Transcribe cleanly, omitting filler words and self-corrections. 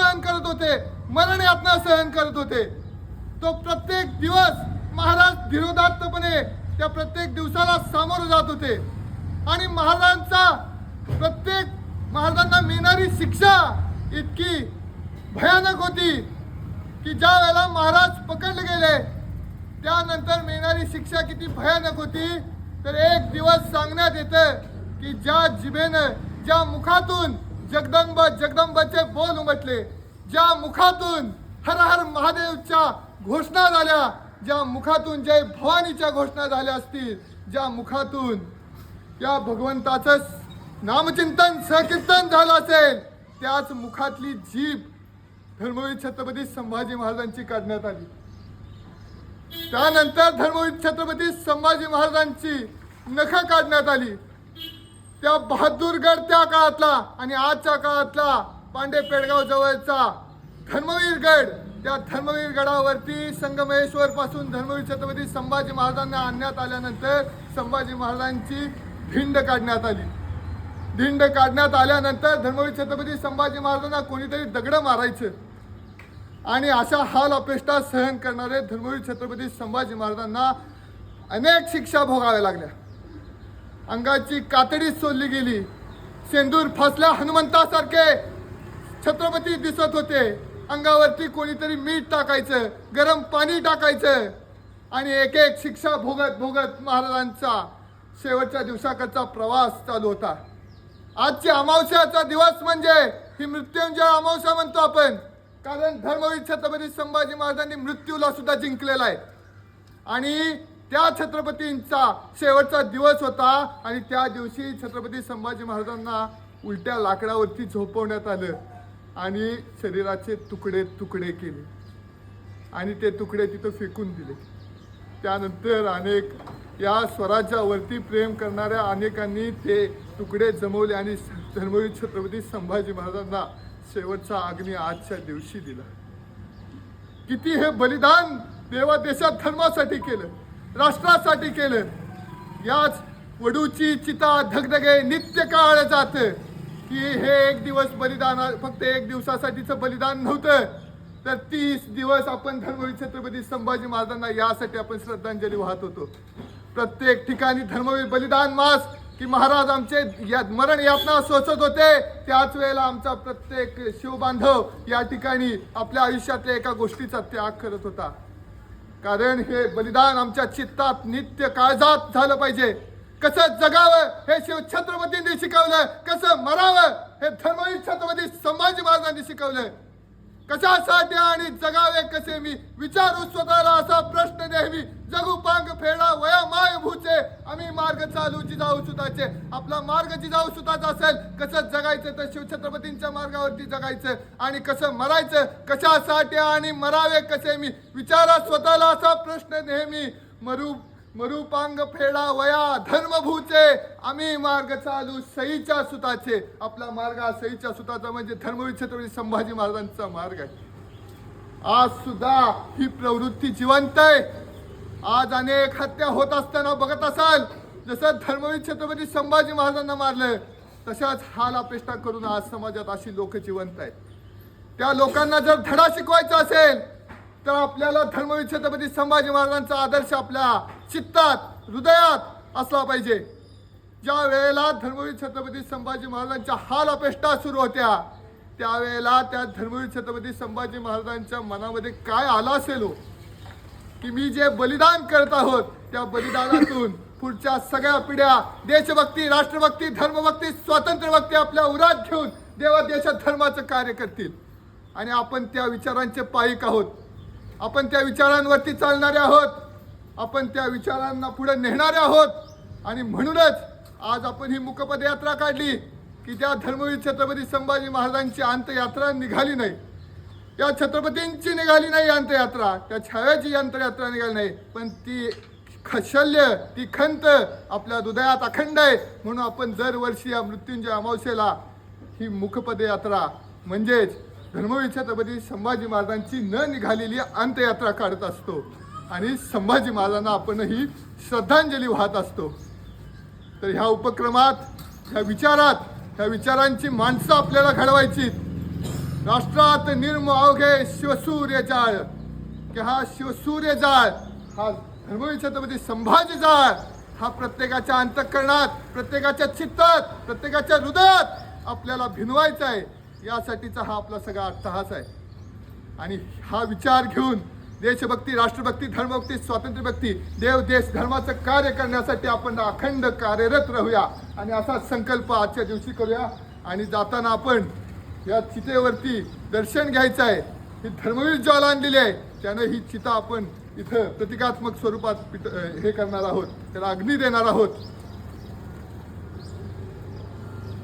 सहन करत होते, मरण यातना सहन करत होते. तो प्रत्येक दिवस महाराज धीरोदात्तपणे त्या प्रत्येक दिवसाला सामोरं जात होते. आणि महाराजांना मिळणारी शिक्षा इतकी भयानक होती की ज्या वेळेला महाराज पकडले गेले त्यानंतर मिळणारी शिक्षा किती भयानक होती. तर एक दिवस सांगण्यात येतं की ज्या जिभेनं, ज्या मुखातून जगदंबाचे बोल उमटले, ज्या मुखातून हर हर महादेवच्या घोषणा झाल्या, ज्या मुखातून जय भवानीच्या घोषणा झाल्या असतील, ज्या मुखातून या भगवंताचं नामचिंतन सहकीर्तन झालं असेल, त्याच मुखातली जीभ धर्मवीर छत्रपती संभाजी महाराजांची काढण्यात आली. त्यानंतर धर्मवीर छत्रपती संभाजी महाराजांची नखं काढण्यात आली. त्या बहादूरगड त्या काळातला आणि आजच्या काळातला पांडे पेडगाव जवळचा धर्मवीर गड, त्या धर्मवीर गडावरती संगमेश्वर पासून धर्मवीर छत्रपती संभाजी महाराजांना आणण्यात आल्यानंतर संभाजी महाराजांची धिंड काढण्यात आली. धिंड काढण्यात आल्यानंतर धर्मवीर छत्रपती संभाजी महाराजांना कोणीतरी दगड मारायचं आणि अशा हाल अपेष्टा सहन करणारे धर्मवीर छत्रपती संभाजी महाराजांना अनेक शिक्षा भोगाव्या लागल्या. अंगाची कातडी सोडली गेली. शेंदूर फासल्या हनुमंतासारखे छत्रपती दिसत होते. अंगावरती कोणीतरी मीठ टाकायचं, गरम पाणी टाकायचं आणि एक एक शिक्षा भोगत भोगत महाराजांचा शेवटच्या दिवसाकडचा प्रवास चालू होता. आजची अमावस्याचा दिवस म्हणजे ही मृत्युंजय अमावस्या म्हणतो आपण, कारण धर्मवीर छत्रपती संभाजी महाराजांनी मृत्यूला सुद्धा जिंकलेला आहे. आणि त्या छत्रपतींचा शेवटचा दिवस होता आणि त्या दिवशी छत्रपती संभाजी महाराजांना उलट्या लाकडावरती झोपवण्यात आलं आणि शरीराचे तुकडे तुकडे केले आणि ते तुकडे तिथं फेकून दिले. त्यानंतर अनेक या स्वराज्यावरती प्रेम करणाऱ्या अनेकांनी ते तुकडे जमवले आणि धर्मवीर छत्रपती संभाजी महाराजांना शेवटचा अग्नी आजच्या दिवशी दिला. किती हे बलिदान देवा देशात धर्मासाठी केलं, राष्ट्रासाठी केलं. याच वडूची चिता धगधगे नित्य काळ जात की हे एक दिवस बलिदान फक्त एक दिवसासाठीचं बलिदान नव्हतं, तर 30 दिवस आपण धर्मवीर छत्रपती संभाजी महाराजांना यासाठी आपण श्रद्धांजली वाहत होतो. प्रत्येक ठिकाणी धर्मवीर बलिदान मास की महाराज आमचे मरण यातना सोसत होते, त्याच वेळेला आमचा प्रत्येक शिवबांधव या ठिकाणी आपल्या आयुष्यातल्या एका गोष्टीचा त्याग करत होता. कारण हे बलिदान आमच्या चित्तात नित्य काळजात झालं पाहिजे. कसं जगावं हे शिव छत्रपतींनी शिकवलं, कसं मरावं हे धर्मवीर छत्रपती संभाजी महाराजांनी शिकवलं. कशासाठी आणि जगावे कसे मी विचारू स्वतःला असा प्रश्न नेहमी. जगू पांग फेडा वया माय भूचे, आम्ही मार्ग चालू जिजाऊ सुताचे. आपला मार्ग जिजाऊ सुताचा असेल, कसं जगायचं तर शिवछत्रपतींच्या मार्गावरती जगायचं आणि कसं मरायचं कशासाठी आणि मरावे कसे मी विचारा स्वतःला असा प्रश्न नेहमी. मरुपांग फेडा वया धर्मभूचे, आम्ही मार्ग चालू सईच्या सुताचे. आपला मार्ग हा सईच्या सुताचा म्हणजे धर्मवीर छत्रपती संभाजी महाराजांचा मार्ग आहे. आज सुद्धा ही प्रवृत्ती जिवंत आहे. आज अनेक हत्या होत असताना बघत असाल, जसं धर्मवीर छत्रपती संभाजी महाराजांना मारलं तशाच हाल अपेष्टा करून आज समाजात अशी लोक जिवंत आहेत. त्या लोकांना जर धडा शिकवायचा असेल तर आपल्याला धर्मवीर छत्रपती संभाजी महाराजांचा आदर्श आपल्या चित्तात, हृदयात असला पाहिजे. ज्या वेळेला धर्मवीर छत्रपती संभाजी महाराजांच्या हाल अपेष्टा सुरू होत्या त्यावेळेला त्या धर्मवीर छत्रपती संभाजी महाराजांच्या मनामध्ये काय आलं असेल हो, की मी जे बलिदान करत आहोत त्या बलिदानातून पुढच्या सगळ्या पिढ्या देशभक्ती, राष्ट्रभक्ती, धर्मभक्ती, स्वातंत्र्यभक्ती आपल्या उरात घेऊन देवा देशात धर्माचं कार्य करतील. आणि आपण त्या विचारांचे पायिक आहोत, आपण त्या विचारांवरती चालणारे आहोत, आपण त्या विचारांना पुढे नेणारे आहोत. आणि म्हणूनच आज आपण ही मुकपदयात्रा काढली की त्या धर्मवीर छत्रपती संभाजी महाराजांची अंत्ययात्रा निघाली नाही, त्या छत्रपतींची निघाली नाही अंत्ययात्रा, त्या छाव्याची अंत्ययात्रा निघाली नाही, पण ती शल्य, ती खंत आपल्या हृदयात अखंड आहे. म्हणून आपण दरवर्षी या मृत्युंजय अमावस्येला ही मुकपदयात्रा म्हणजेच धर्मवीर छत्रपती संभाजी महाराजांची न निघालेली अंत्ययात्रा काढत असतो आणि संभाजी महाराजांना आपण ही श्रद्धांजली वाहत असतो. तर ह्या उपक्रमात, ह्या विचारांची माणसं आपल्याला घडवायची. राष्ट्रात निर्म अवघे शिवसूर्य जाळ की हा शिवसूर्य जाळ हा धर्मवीर छत्रपती संभाजी जाळ हा प्रत्येकाच्या अंतःकरणात, प्रत्येकाच्या चित्तात, प्रत्येकाच्या हृदयात आपल्याला भिनवायचा आहे. यासाठीचा हा आपला सगळा अट्टहास आहे. आणि हा विचार घेऊन देशभक्ती, राष्ट्रभक्ती, धर्मभक्ती, स्वातंत्र्यभक्ती, देव देश धर्माचं कार्य करण्यासाठी आपण अखंड कार्यरत राहूया आणि असा संकल्प आजच्या दिवशी करूया. आणि जाताना आपण या चितेवरती दर्शन घ्यायचं आहे. ही धर्मवीर ज्वाला आणलेली आहे, त्यानं ही चिता आपण इथं प्रतिकात्मक स्वरूपात हे करणार आहोत, त्याला अग्नी देणार आहोत.